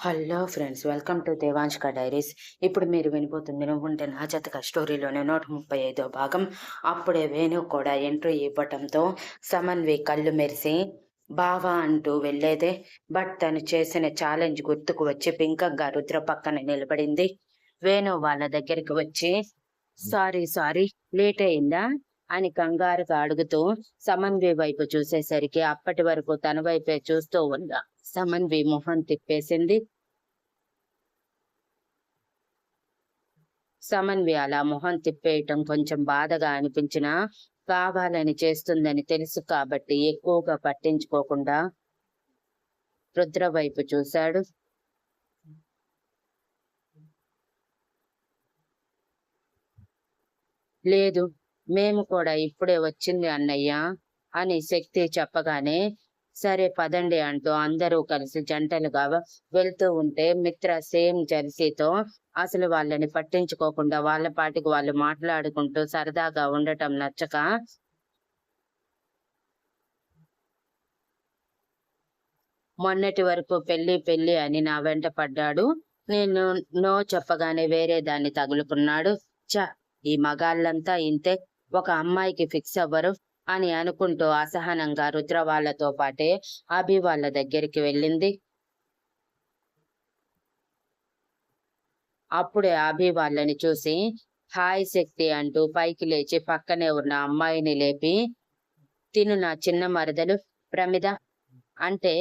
Hello friends, welcome to దేవాంష్క diaries. ఇప్పుడు మీరు వినిపోతుంది నువ్వుంటే నా జతక స్టోరీలోనే 135వ భాగం. అప్పుడే వేణు కూడా ఎంట్రీ ఇవ్వటంతో సమన్వి కళ్ళు మెరిసి బావా అంటూ వెళ్ళేదే. బట్ తను చేసిన ఛాలెంజ్ గుర్తుకు వచ్చి పింకంగా రుద్ర పక్కన నిలబడింది. వేణు వాళ్ళ దగ్గరికి వచ్చి సారీ సారీ లేట్ అయిందా అని కంగారుగా అడుగుతూ సమన్వి వైపు చూసేసరికి అప్పటి వరకు తన వైపే చూస్తూ ఉందా సమన్వి మొహం తిప్పేసింది. సమన్వి అలా మొహం తిప్పేయటం కొంచెం బాధగా అనిపించినా కావాలని చేస్తుందని తెలుసు కాబట్టి ఎక్కువగా పట్టించుకోకుండా రుద్ర వైపు చూశాడు. లేదు, మేము కూడా ఇప్పుడే వచ్చింది అన్నయ్య అని శక్తి చెప్పగానే సరే పదండి అంటూ అందరూ కలిసి జంటలుగా వెళ్తూ ఉంటే మిత్ర సేమ్ జెర్సీతో అసలు వాళ్ళని పట్టించుకోకుండా వాళ్ళ పాటికి వాళ్ళు మాట్లాడుకుంటూ సరదాగా ఉండటం నచ్చక మొన్నటి వరకు పెళ్లి పెళ్లి అని నా వెంట పడ్డాడు. నేను నో చెప్పగానే వేరే దాన్ని తగులుకున్నాడు. ఈ మగాళ్ళంతా ఇంతే, ఒక అమ్మాయికి ఫిక్స్ అవ్వరు అని అనుకుంటూ అసహనంగా రుద్ర వాళ్లతో పాటే అభి వాళ్ళ దగ్గరికి వెళ్ళింది. అప్పుడే అభి వాళ్ళని చూసి హాయ్ శక్తి అంటూ పైకి లేచి పక్కనే ఉన్న అమ్మాయిని లేపి తిను నా చిన్న మరదలు ప్రమిద, అంటే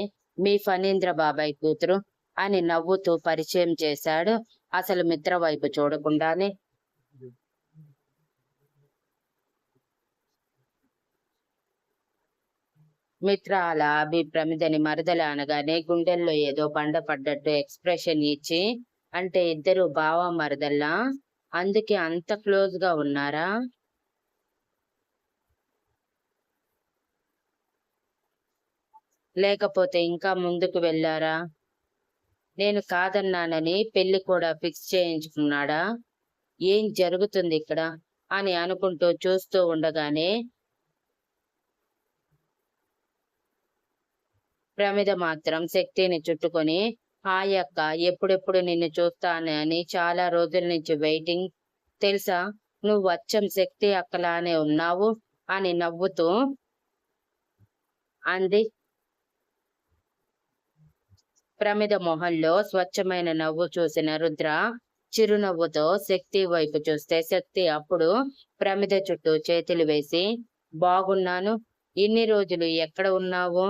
మీ ఫణీంద్ర బాబాయ్ కూతురు అని నవ్వుతూ పరిచయం చేశాడు. అసలు మిత్ర వైపు చూడకుండానే. మిత్ర అలా అభి ప్రమిదని మరదల అనగానే గుండెల్లో ఏదో బండ పడ్డట్టు ఎక్స్ప్రెషన్ ఇచ్చి, అంటే ఇద్దరు బావ మరదల్లా, అందుకే అంత క్లోజ్ గా ఉన్నారా? లేకపోతే ఇంకా ముందుకు వెళ్ళారా? నేను కాదన్నానని పెళ్లి కూడా ఫిక్స్ చేయించుకున్నాడా? ఏం జరుగుతుంది ఇక్కడ అని అనుకుంటూ చూస్తూ ఉండగానే ప్రమిద మాత్రం శక్తిని చుట్టుకొని హాయ్ అక్క, ఎప్పుడెప్పుడు నిన్ను చూస్తానని చాలా రోజుల నుంచి వెయిటింగ్, తెలుసా నువ్వు అచ్చం శక్తి అక్కలానే ఉన్నావు అని నవ్వుతూ అంది. ప్రమిద మొహంలో స్వచ్ఛమైన నవ్వు చూసిన రుద్ర చిరునవ్వుతో శక్తి వైపు చూస్తే శక్తి అప్పుడు ప్రమిద చుట్టూ చేతులు వేసి బాగున్నాను, ఇన్ని రోజులు ఎక్కడ ఉన్నావు,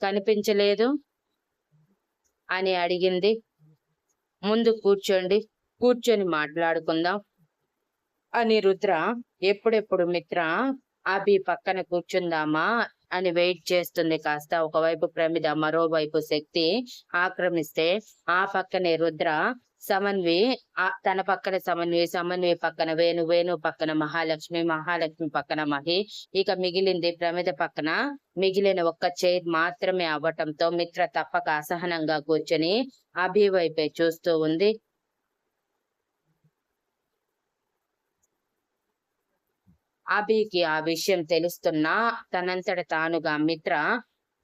కనిపించలేదు అని అడిగింది. ముందు కూర్చోండి, కూర్చొని మాట్లాడుకుందాం అని రుద్ర ఎప్పుడెప్పుడు మిత్ర అభి పక్కన కూర్చుందామా అని వెయిట్ చేస్తుంది. కాస్త ఒకవైపు ప్రమిద, మరోవైపు శక్తి ఆక్రమిస్తే ఆ పక్కనే రుద్ర సమన్వి, తన పక్కన సమన్వి, సమన్వి పక్కన వేణు, వేణు పక్కన మహాలక్ష్మి, మహాలక్ష్మి పక్కన మహి, ఇక మిగిలింది ప్రమిద పక్కన మిగిలిన ఒక్క చైర్ మాత్రమే అవ్వటంతో మిత్ర తప్పక అసహనంగా కూర్చొని అభి వైపే చూస్తూ ఉంది. అభికి ఆ విషయం తెలుస్తున్నా తనంతట తానుగా మిత్ర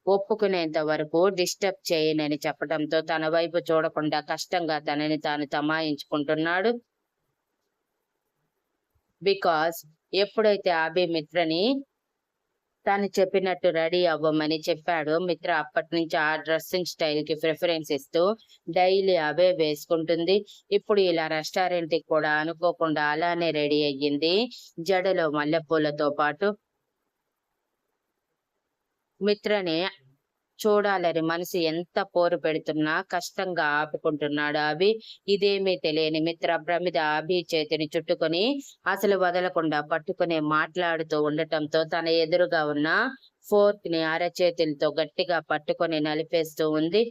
ఒప్పుకునేంత వరకు డిస్టర్బ్ చేయనని చెప్పడంతో తన వైపు చూడకుండా కష్టంగా తనని తాను తమాయించుకుంటున్నాడు. బికాస్ ఎప్పుడైతే అభి మిత్రని తను చెప్పినట్టు రెడీ అవ్వమని చెప్పాడో మిత్ర అప్పటి నుంచి ఆ డ్రెస్సింగ్ స్టైల్ కి ప్రిఫరెన్స్ ఇస్తూ డైలీ అవే వేసుకుంటుంది. ఇప్పుడు ఇలా రెస్టారెంట్ కి కూడా అనుకోకుండా అలానే రెడీ అయ్యింది, జడలో మల్లెపూలతో పాటు. మిత్రని చూడాలని మనసు ఎంత పోరు పెడుతున్నా కష్టంగా ఆపుకుంటున్నాడు అభి. ఇదేమీ తెలియని మిత్ర ప్రమిద అభి చేతిని చుట్టుకొని అసలు వదలకుండా పట్టుకుని మాట్లాడుతూ ఉండటంతో తన ఎదురుగా ఉన్న ఫోర్క్ ని అరచేతులతో గట్టిగా పట్టుకొని నలిపేస్తూ ఉంది.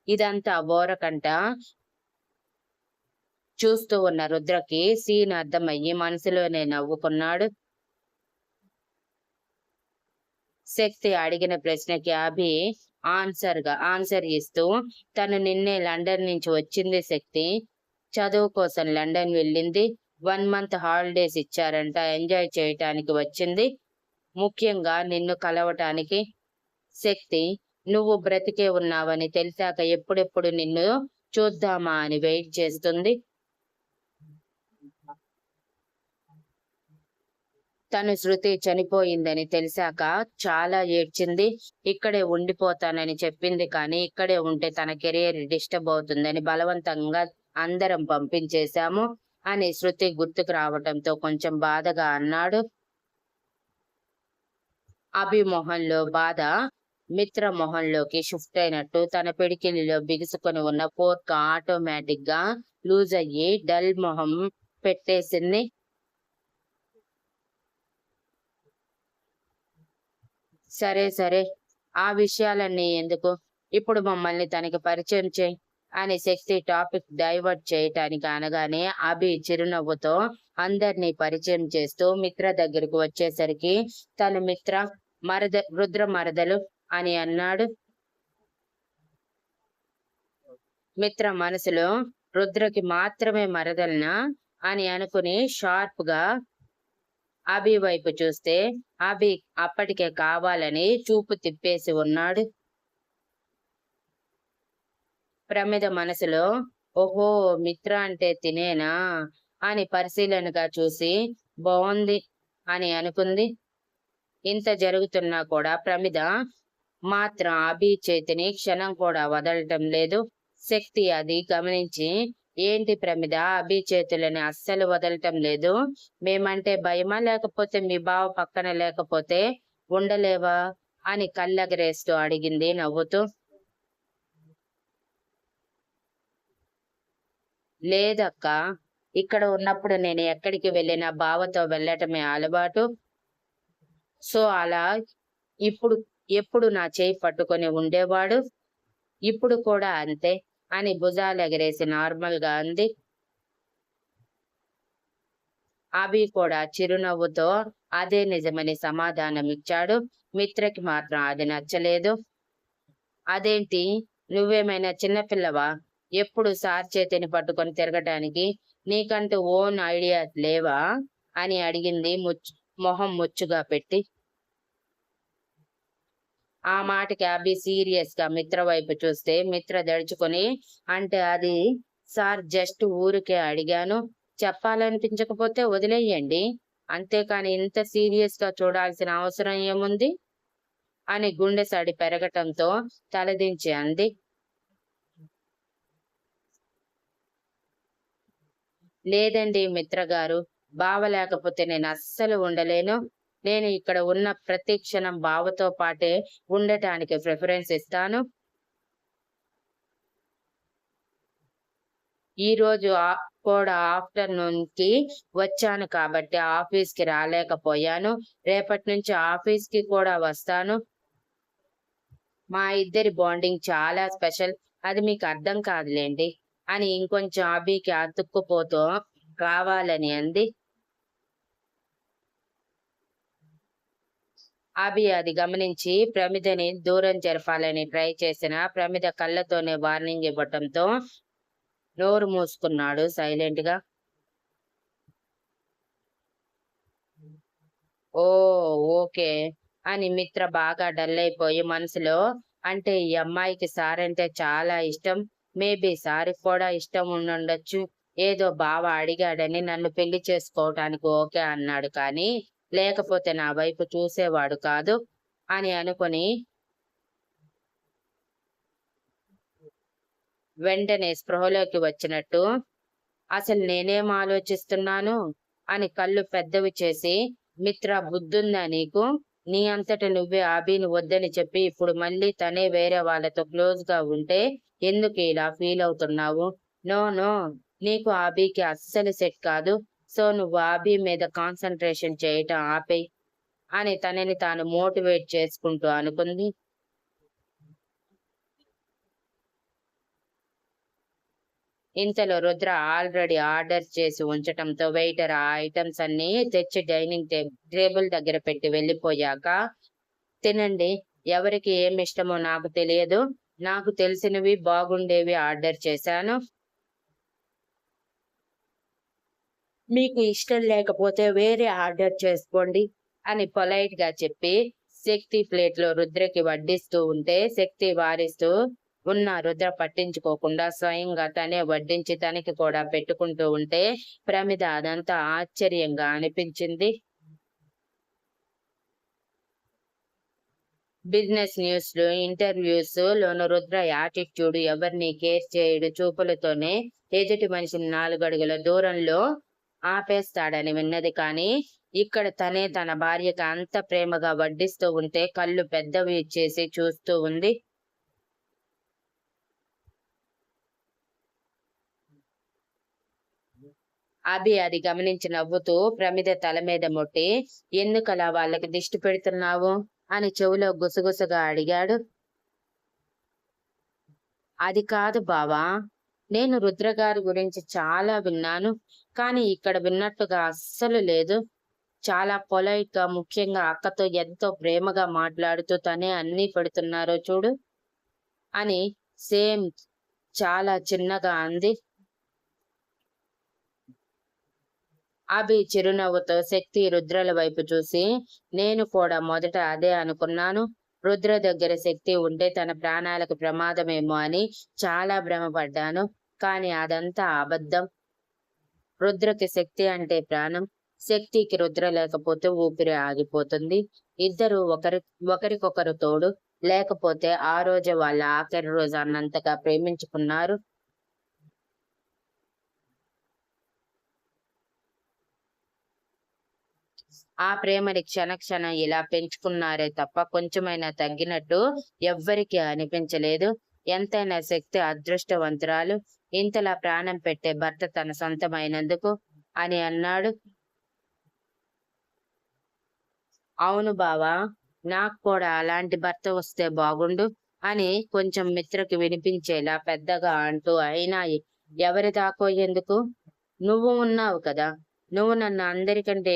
ఇదంతా ఓరకంట చూస్తూ ఉన్న రుద్రకి సీన్ అర్థమయ్యి మనసులోనే నవ్వుకున్నాడు. శక్తి అడిగిన ప్రశ్నకి అభి ఆన్సర్ ఇస్తూ తను నిన్నే లండన్ నుంచి వచ్చింది శక్తి, చదువు కోసం లండన్ వెళ్ళింది, 1 మంత్ హాలిడేస్ ఇచ్చారంట. ఎంజాయ్ చేయటానికి వచ్చింది. ముఖ్యంగా నిన్ను కలవటానికి. శక్తి, నువ్వు బ్రతికే ఉన్నావని తెలిసాక ఎప్పుడెప్పుడు నిన్ను చూద్దామా అని వెయిట్ చేస్తుంది. తను శృతి చనిపోయిందని తెలిసాక చాలా ఏడ్చింది. ఇక్కడే ఉండిపోతానని చెప్పింది కానీ ఇక్కడే ఉంటే తన కెరియర్ డిస్టర్బ్ అవుతుందని బలవంతంగా అందరం పంపించేశాము అని శృతి గుర్తుకు రావటంతో కొంచెం బాధగా అన్నాడు. అభి మొహంలో బాధ మిత్ర మొహంలోకి షిఫ్ట్ అయినట్టు తన పిడికిలిలో బిగుసుకొని ఉన్న ఫోర్క్ ఆటోమేటిక్ గా లూజ్ అయ్యి డల్ మొహం పెట్టేసింది. సరే సరే, ఆ విషయాలన్నీ ఎందుకు, ఇప్పుడు మమ్మల్ని తనకి పరిచయం చేయి అని శక్తి టాపిక్ డైవర్ట్ చేయటానికి అనగానే అభి చిరునవ్వుతో అందరినీ పరిచయం చేస్తూ మిత్ర దగ్గరకు వచ్చేసరికి తను మిత్ర రుద్ర మరదలు అని అన్నాడు. మిత్ర మనసులో రుద్రకి మాత్రమే మరదలనా అని అనుకుని షార్ప్ గా అభి వైపు చూస్తే అభి అప్పటికే కావాలని చూపు తిప్పేసి ఉన్నాడు. ప్రమిద మనసులో ఓహో, మిత్ర అంటే తినేనా అని పరిశీలనగా చూసి బాగుంది అని అనుకుంది. ఇంత జరుగుతున్నా కూడా ప్రమిద మాత్రం అభి చేతిని క్షణం కూడా వదలటం లేదు. శక్తి అది గమనించి, ఏంటి ప్రమిద, అభి చేతులని అస్సలు వదలటం లేదు, మేమంటే భయమా లేకపోతే మీ బావ పక్కన లేకపోతే ఉండలేవా అని కళ్ళెగరేస్తూ అడిగింది నవ్వుతూ. లేదక్క, ఇక్కడ ఉన్నప్పుడు నేను ఎక్కడికి వెళ్ళినా బావతో వెళ్ళటమే అలవాటు. సో అలా ఇప్పుడు ఎప్పుడు నా చేయి పట్టుకొని ఉండేవాడు, ఇప్పుడు కూడా అంతే అని భుజాలు ఎగరేసి నార్మల్ గా అంది. అభి కూడా చిరునవ్వుతో అదే నిజమని సమాధానం ఇచ్చాడు. మిత్రకి మాత్రం అది నచ్చలేదు. అదేంటి, నువ్వేమైనా చిన్నపిల్లవా, ఎప్పుడు సార్ చేతిని పట్టుకొని తిరగటానికి, నీకంటూ ఓన్ ఐడియాస్ లేవా అని అడిగింది మొహం ముచ్చుగా పెట్టి. ఆ మాటకి అభి సీరియస్ గా మిత్ర వైపు చూస్తే మిత్ర దడుచుకొని, అంటే అది సార్ జస్ట్ ఊరికే అడిగాను, చెప్పాలనిపించకపోతే వదిలేయండి, అంతేకాని ఇంత సీరియస్ గా చూడాల్సిన అవసరం ఏముంది అని గుండె సడి పెరగటంతో తలదించి అంది. లేదండి మిత్ర గారు, బావ లేకపోతే నేను అస్సలు ఉండలేను. నేను ఇక్కడ ఉన్న ప్రతి క్షణం బావతో పాటే ఉండటానికి ప్రిఫరెన్స్ ఇస్తాను. ఈ రోజు కూడా ఆఫ్టర్నూన్ కి వచ్చాను కాబట్టి ఆఫీస్ కి రాలేకపోయాను. రేపటి నుంచి ఆఫీస్ కి కూడా వస్తాను. మా ఇద్దరి బాండింగ్ చాలా స్పెషల్, అది మీకు అర్థం కాదులేండి అని ఇంకొంచెం అభికి అతుక్కుపోతూ కావాలని అంది. అభి అది గమనించి ప్రమిదని దూరం జరపాలని ట్రై చేసిన ప్రమిద కళ్ళతోనే వార్నింగ్ ఇవ్వటంతో నోరు మూసుకున్నాడు సైలెంట్ గా. ఓ ఓకే అని మిత్ర బాగా డల్ అయిపోయి మనసులో, అంటే ఈ అమ్మాయికి సార్ అంటే చాలా ఇష్టం, మేబీ సార్ కూడా ఇష్టం ఉండుండొచ్చు, ఏదో బావ అడిగాడని నన్ను పెళ్లి చేసుకోవటానికి ఓకే అన్నాడు కానీ లేకపోతే నా వైపు చూసేవాడు కాదు అని అనుకుని వెంటనే స్పృహలోకి వచ్చినట్టు, అసలు నేనేం ఆలోచిస్తున్నాను అని కళ్ళు పెద్దవి చేసి, మిత్ర బుద్ధుందా నీకు, నీ అంతట నువ్వే అభిని వద్దని చెప్పి ఇప్పుడు మళ్ళీ తనే వేరే వాళ్ళతో క్లోజ్ గా ఉంటే ఎందుకు ఇలా ఫీల్ అవుతున్నావు, నో నో, నీకు అభికి అస్సలు సెట్ కాదు, సో నువ్వు అభి మీద కాన్సన్ట్రేషన్ చేయటం ఆపేయ్ అని తనని తాను మోటివేట్ చేసుకుంటూ అనుకుంది. ఇంతలో రుద్ర ఆల్రెడీ ఆర్డర్ చేసి ఉంచటంతో వెయిటర్ ఆ ఐటమ్స్ అన్ని తెచ్చి డైనింగ్ టేబుల్ దగ్గర పెట్టి వెళ్ళిపోయాక, తినండి, ఎవరికి ఏమి ఇష్టమో నాకు తెలియదు, నాకు తెలిసినవి బాగుండేవి ఆర్డర్ చేశాను. మీకు ఇష్టం లేకపోతే వేరే ఆర్డర్ చేసుకోండి అని పొలైట్ గా చెప్పి శక్తి ప్లేట్లో రుద్రకి వడ్డిస్తూ ఉంటే శక్తి వారిస్తూ ఉన్న రుద్ర పట్టించుకోకుండా స్వయంగా తనే వడ్డించి తనకి కూడా పెట్టుకుంటూ ఉంటే ప్రమిద అదంతా ఆశ్చర్యంగా అనిపించింది. బిజినెస్ న్యూస్ లు ఇంటర్వ్యూస్ లోను రుద్ర యాటిట్యూడ్ ఎవరిని కేర్ చేయడు, చూపులతోనే ఎదుటి మనిషిని 4 అడుగుల దూరంలో ఆపేస్తాడని విన్నది. కానీ ఇక్కడ తనే తన భార్యకి అంత ప్రేమగా వడ్డిస్తూ ఉంటే కళ్ళు పెద్దవి చేసి చూస్తూ ఉంది. అభి అది గమనించి నవ్వుతూ ప్రమిద తల మీద మొట్టి, ఎందుకలా వాళ్ళకి దిష్టి పెడుతున్నావు అని చెవిలో గుసగుసగా అడిగాడు. అది కాదు బావా, నేను రుద్రగారి గురించి చాలా విన్నాను, కానీ ఇక్కడ విన్నట్టుగా అస్సలు లేదు. చాలా పొలైట్ గా, ముఖ్యంగా అక్కతో ఎంతో ప్రేమగా మాట్లాడుతూ తనే అన్నీ పెడుతున్నారో చూడు అని సేమ్ చాలా చిన్నగా అంది. అభి చిరునవ్వుతో శక్తి రుద్రల వైపు చూసి, నేను కూడా మొదట అదే అనుకున్నాను. రుద్ర దగ్గర శక్తి ఉంటే తన ప్రాణాలకు ప్రమాదమేమో అని చాలా భ్రమపడ్డాను. కానీ అదంతా అబద్ధం. రుద్రకి శక్తి అంటే ప్రాణం. శక్తికి రుద్ర లేకపోతే ఊపిరి ఆగిపోతుంది. ఇద్దరు ఒకరికొకరు తోడు. లేకపోతే ఆ రోజే వాళ్ళ ఆఖరి రోజు అన్నంతగా ప్రేమించుకున్నారు. ఆ ప్రేమని క్షణక్షణం ఇలా పెంచుకున్నారే తప్ప కొంచెమైనా తగ్గినట్టు ఎవ్వరికీ అనిపించలేదు. ఎంతైనా శక్తి అదృష్టవంతురాలు. ఇంతలా ప్రాణం పెట్టే భర్త తన సొంతమైనందుకు అని అన్నాడు. అవును బావా, నాకు కూడా అలాంటి భర్త వస్తే బాగుండు అని కొంచెం మిత్రకి వినిపించేలా పెద్దగా అంటూ, అయినా ఎవరి దాకో ఎందుకు, నువ్వు ఉన్నావు కదా, నువ్వు నన్ను అందరికంటే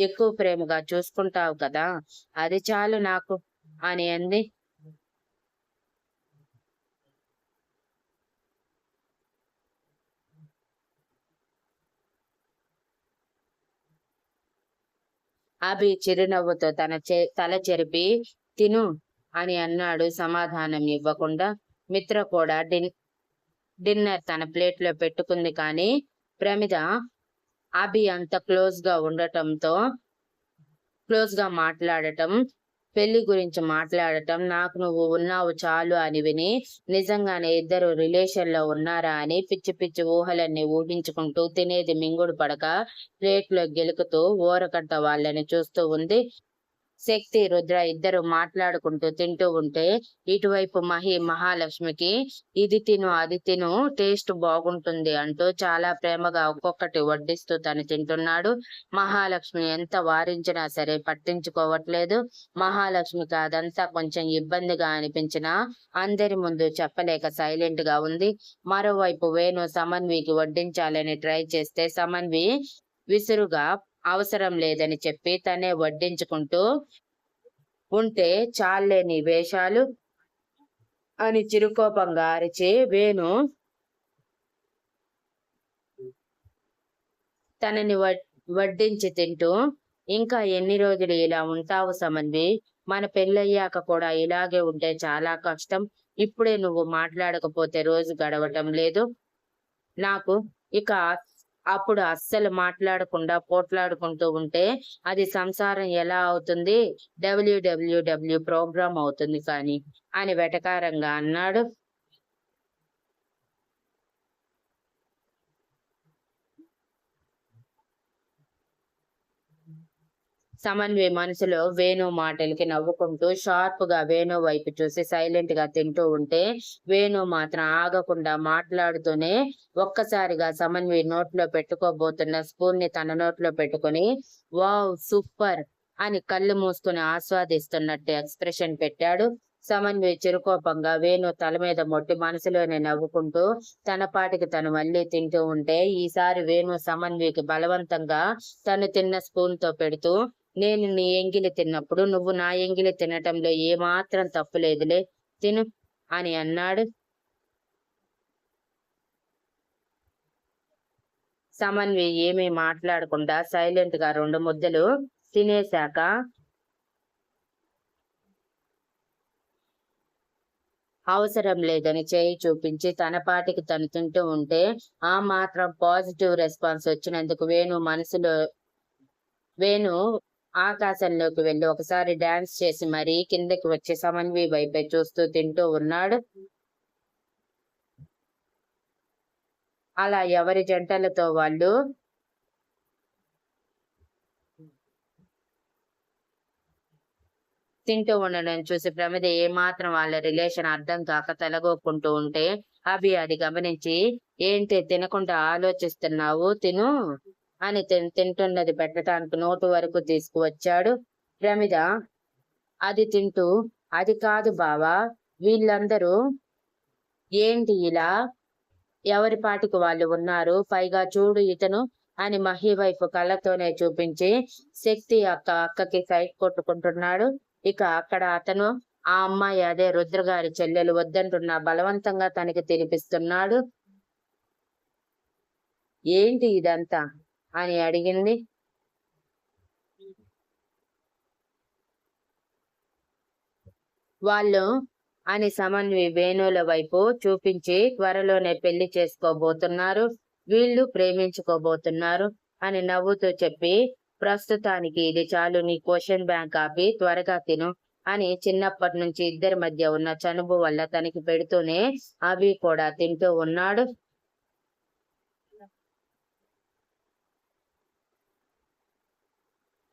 ఎక్కువ ప్రేమగా చూసుకుంటావు కదా, అది చాలు నాకు అని అంది. అభి చిరునవ్వుతో తల చెరిపి తిను అని అన్నాడు సమాధానం ఇవ్వకుండా. మిత్ర కూడా డిన్నర్ తన ప్లేట్లో పెట్టుకుంది. కానీ ప్రమిద అభి అంత క్లోజ్ గా మాట్లాడటం, పెళ్లి గురించి మాట్లాడటం, నాకు నువ్వు ఉన్నావు చాలు అని విని నిజంగానే ఇద్దరు రిలేషన్ లో ఉన్నారా అని పిచ్చి పిచ్చి ఊహలన్నీ ఊహించుకుంటూ తినేది మింగుడు పడక ప్లేట్లో గెలుకుతూ ఊరకట్ట వాళ్ళని చూస్తూ ఉంది. శక్తి రుద్ర ఇద్దరు మాట్లాడుకుంటూ తింటూ ఉంటే ఇటువైపు మహాలక్ష్మికి ఇది తిను అది తిను, టేస్ట్ బాగుంటుంది అంటూ చాలా ప్రేమగా ఒక్కొక్కటి వడ్డిస్తూ తను తింటున్నాడు. మహాలక్ష్మి ఎంత వారించినా సరే పట్టించుకోవట్లేదు. మహాలక్ష్మికి అదంతా కొంచెం ఇబ్బందిగా అనిపించినా అందరి ముందు చెప్పలేక సైలెంట్ గా ఉంది. మరోవైపు వేణు సమన్వికి వడ్డించాలని ట్రై చేస్తే సమన్వి విసురుగా అవసరం లేదని చెప్పి తనే వడ్డించుకుంటూ ఉంటే, చాలే నీ వేషాలు అని చిరుకోపంగా అరిచి వేణు తనని వడ్డించి తింటూ, ఇంకా ఎన్ని రోజులు ఇలా ఉంటావు సమన్వి, మన పెళ్ళయ్యాక కూడా ఇలాగే ఉంటే చాలా కష్టం. ఇప్పుడే నువ్వు మాట్లాడకపోతే రోజు గడవటం లేదు నాకు. ఇక అప్పుడు అస్సలు మాట్లాడకుండా పోట్లాడుకుంటూ ఉంటే అది సంసారం ఎలా అవుతుంది, డబ్ల్యూడబ్ల్యూడబ్ల్యూ ప్రోగ్రామ్ అవుతుంది కానీ అని వెటకారంగా అన్నాడు. సమన్వి మనసులో వేణు మాటలకి నవ్వుకుంటూ షార్ప్ గా వేణు వైపు చూసి సైలెంట్ గా తింటూ ఉంటే వేణు మాత్రం ఆగకుండా మాట్లాడుతూనే ఒక్కసారిగా సమన్వి నోట్లో పెట్టుకోబోతున్న స్పూన్ ని తన నోట్లో పెట్టుకుని, వావ్ సూపర్ అని కళ్ళు మూసుకుని ఆస్వాదిస్తున్నట్టు ఎక్స్ప్రెషన్ పెట్టాడు. సమన్వి చిరుకోపంగా వేణు తల మీద మొట్టి మనసులోనే నవ్వుకుంటూ తన పాటికి తను మళ్ళీ తింటూ ఉంటే ఈసారి వేణు సమన్వికి బలవంతంగా తను తిన్న స్పూన్ తో పెడుతూ, నేను నీ ఎంగిలి తిన్నప్పుడు నువ్వు నా ఎంగిలి తినటంలో ఏమాత్రం తప్పులేదులే, తిను అని అన్నాడు. సమన్వి ఏమీ మాట్లాడకుండా సైలెంట్ గా 2 ముద్దలు తినేశాక అవసరం లేదని చేయి చూపించి తన పాటికి తను తింటూ ఉంటే ఆ మాత్రం పాజిటివ్ రెస్పాన్స్ వచ్చినందుకు వేణు ఆకాశంలోకి వెళ్లి ఒకసారి డాన్స్ చేసి మరీ కిందకి వచ్చి సమన్వి వైపే చూస్తూ తింటూ ఉన్నాడు. అలా ఎవరి జంటలతో వాళ్ళు తింటూ ఉండడం చూసి ప్రమిద ఏమాత్రం వాళ్ళ రిలేషన్ అర్థం కాక తలగొక్కుంటూ ఉంటే అభి అది గమనించి, ఏంటి తినకుండా ఆలోచిస్తున్నావు, తిను అని తింటున్నది పెట్టడానికి నోటు వరకు తీసుకువచ్చాడు. ప్రమిద అది తింటూ, అది కాదు బావా, వీళ్ళందరూ ఏంటి ఇలా ఎవరి పాటికి వాళ్ళు ఉన్నారు, పైగా చూడు ఇతను అని మహి వైపు కళ్ళతోనే చూపించి శక్తి అక్కకి సైట్ కొట్టుకుంటున్నాడు. ఇక అక్కడ అతను ఆ అమ్మాయి అదే రుద్రగారి చెల్లెలు వద్దంటున్నా బలవంతంగా తనకి తినిపిస్తున్నాడు. ఏంటి ఇదంతా అని అడిగింది. వాళ్ళు అని సమన్వి వేణుల వైపు చూపించి త్వరలోనే పెళ్లి చేసుకోబోతున్నారు, వీళ్ళు ప్రేమించుకోబోతున్నారు అని నవ్వుతూ చెప్పి, ప్రస్తుతానికి ఇది చాలు, నీ క్వశ్చన్ బ్యాంక్ ఆపి త్వరగా తిను అని చిన్నప్పటి నుంచి ఇద్దరి మధ్య ఉన్న చనువు వల్ల తనకి పెడుతూనే అభి కూడా తింటూ ఉన్నాడు.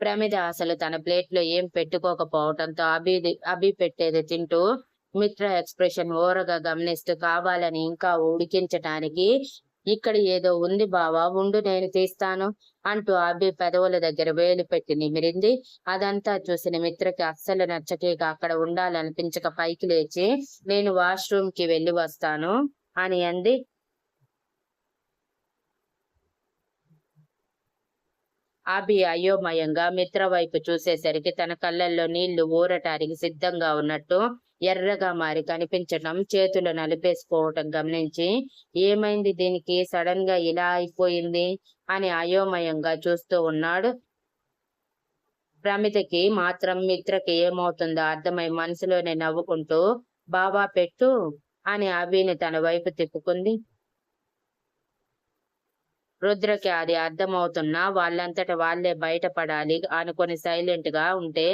ప్రమిద అసలు తన ప్లేట్ లో ఏం పెట్టుకోకపోవటంతో అభి పెట్టేది తింటూ మిత్ర ఎక్స్ప్రెషన్ ఓరగా గమనిస్తూ కావాలని ఇంకా ఉడికించటానికి, ఇక్కడ ఏదో ఉంది బావా, ఉండు నేను తీస్తాను అంటూ అభి పెదవుల దగ్గర వేలు పెట్టి నిమిరింది. అదంతా చూసిన మిత్రకి అస్సలు నచ్చకేక అక్కడ ఉండాలనిపించక పైకి లేచి, నేను వాష్రూమ్ కి వెళ్ళి వస్తాను అని అంది. అభి అయోమయంగా మిత్ర వైపు చూసేసరికి తన కళ్ళల్లో నీళ్లు ఊరటానికి సిద్ధంగా ఉన్నట్టు ఎర్రగా మారి కనిపించటం, చేతులు నలిపేసుకోవటం గమనించి, ఏమైంది దీనికి, సడన్ గా ఇలా అయిపోయింది అని అయోమయంగా చూస్తూ ఉన్నాడు. ప్రమితకి మాత్రం మిత్రకి ఏమవుతుందో అర్థమై మనసులోనే నవ్వుకుంటూ, బావా పెట్టు అని అభిని తన వైపు తిప్పుకుంది. రుద్రకి అది అర్థమవుతున్నా వాళ్ళంతట వాళ్లే బయటపడాలి అనుకుని సైలెంట్ గా ఉంటే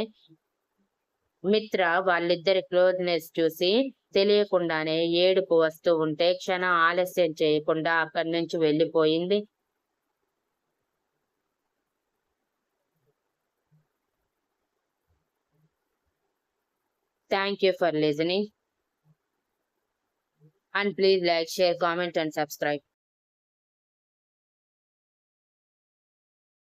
మిత్ర వాళ్ళిద్దరి క్లోజ్నెస్ చూసి తెలియకుండానే ఏడుపు వస్తూ ఉంటే క్షణం ఆలస్యం చేయకుండా అక్కడి నుంచి వెళ్ళిపోయింది. Thank you for listening and please like, share, comment and subscribe.